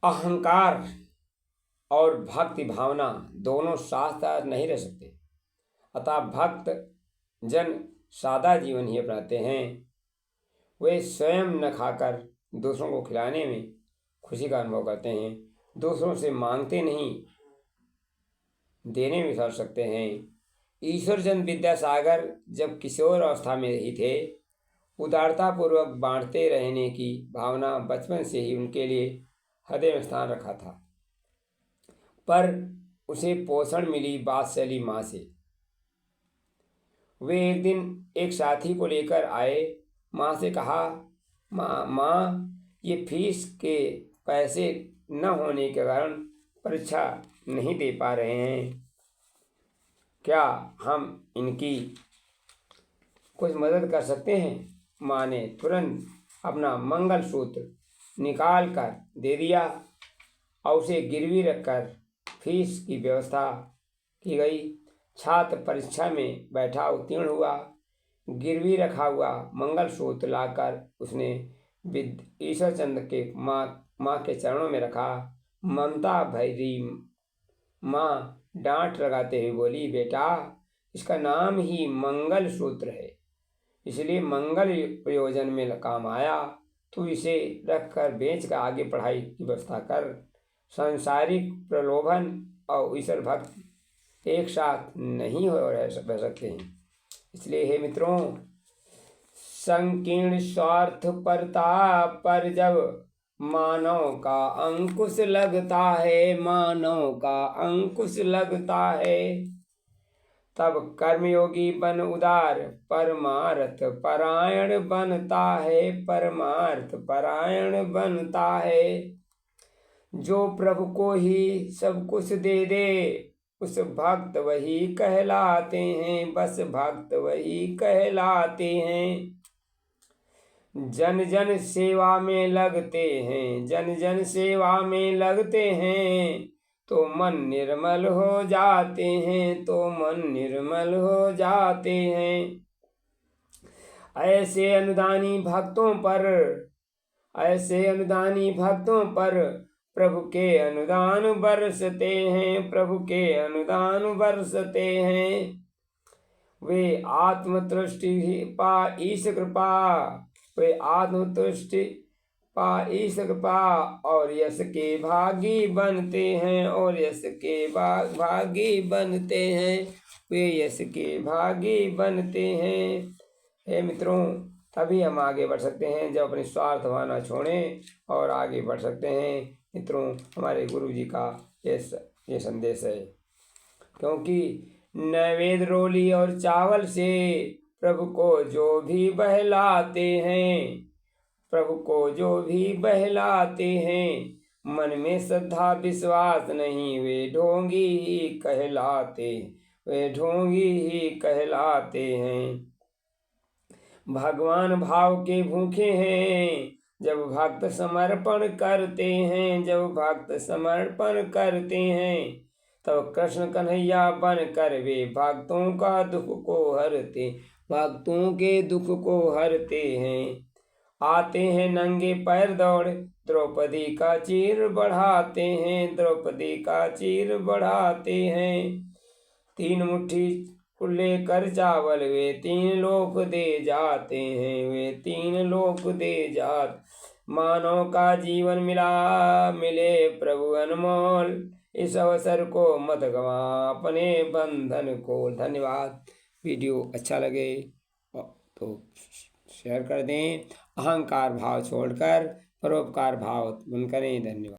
अहंकार और भक्ति भावना दोनों साथ साथ नहीं रह सकते। अतः भक्त जन सादा जीवन ही अपनाते हैं। वे स्वयं न खाकर दूसरों को खिलाने में खुशी का अनुभव करते हैं। दूसरों से मांगते नहीं, देने में विश्वास सकते हैं। ईश्वरचंद विद्यासागर जब किशोर अवस्था में ही थे, उदारतापूर्वक बांटते रहने की भावना बचपन से ही उनके लिए हृदय में स्थान रखा था। पर उसे पोषण मिली वात्सल्य माँ से। वे एक दिन एक साथी को लेकर आए। माँ से कहा, माँ ये फीस के पैसे न होने के कारण परीक्षा नहीं दे पा रहे हैं, क्या हम इनकी कुछ मदद कर सकते हैं? माँ ने तुरंत अपना मंगलसूत्र निकाल कर दे दिया और उसे गिरवी रखकर फीस की व्यवस्था की गई। छात्र परीक्षा में बैठा उत्तीर्ण हुआ। गिरवी रखा हुआ मंगलसूत्र लाकर उसने ईश्वरचंद के माँ के चरणों में रखा। ममता भरी माँ डांट लगाते हुए बोली, बेटा इसका नाम ही मंगलसूत्र है, इसलिए मंगल प्रयोजन में काम आया। तू इसे रखकर बेचकर आगे पढ़ाई की व्यवस्था कर। सांसारिक प्रलोभन और ईश्वर भक्त एक साथ नहीं रह सकते हैं। इसलिए हे मित्रों, संकीर्ण स्वार्थपरता पर जब मानव का अंकुश लगता है, मानव का अंकुश लगता है, तब कर्मयोगी बन उदार परमार्थ परायण बनता है, परमार्थ परायण बनता है। जो प्रभु को ही सब कुछ दे दे, उस भक्त वही कहलाते हैं, बस भक्त वही कहलाते हैं। जन जन सेवा में लगते हैं, जन जन सेवा में लगते हैं, तो मन निर्मल हो जाते हैं, तो मन निर्मल हो जाते हैं। ऐसे अनुदानी भक्तों पर, ऐसे अनुदानी भक्तों पर प्रभु के अनुदान बरसते हैं, प्रभु के अनुदान बरसते हैं। वे आत्मतुष्टि पा ईश कृपा, वे आत्मतुष्टि पा ईश कृपा और यश के भागी बनते हैं, और यश के भागी बनते हैं, वे यश के भागी बनते हैं। हे मित्रों, तभी हम आगे बढ़ सकते हैं जब अपनी स्वार्थ भावना छोड़ें और आगे बढ़ सकते हैं। मित्रों, हमारे गुरु जी का ये संदेश है, क्योंकि नैवेद्य रोली और चावल से प्रभु को जो भी बहलाते हैं, प्रभु को जो भी बहलाते हैं, मन में श्रद्धा विश्वास नहीं, वे ढोंगी ही कहलाते, वे ढोंगी ही कहलाते हैं। भगवान भाव के भूखे हैं, जब भक्त समर्पण करते हैं, जब भक्त समर्पण करते हैं, तब कृष्ण कन्हैया बन कर वे भक्तों का दुख को हरते, भक्तों के दुख को हरते हैं। आते हैं नंगे पैर दौड़, द्रौपदी का चीर बढ़ाते हैं, द्रौपदी का चीर बढ़ाते हैं। 3 मुट्ठी लेकर चावल वे 3 लोक दे जाते हैं, वे 3 लोक दे जाते। मानव का जीवन मिले प्रभु अनमोल, इस अवसर को मत गवा अपने बंधन को। धन्यवाद। वीडियो अच्छा लगे तो शेयर कर दें। अहंकार भाव छोड़कर परोपकार भाव उत्पन्न करें। धन्यवाद।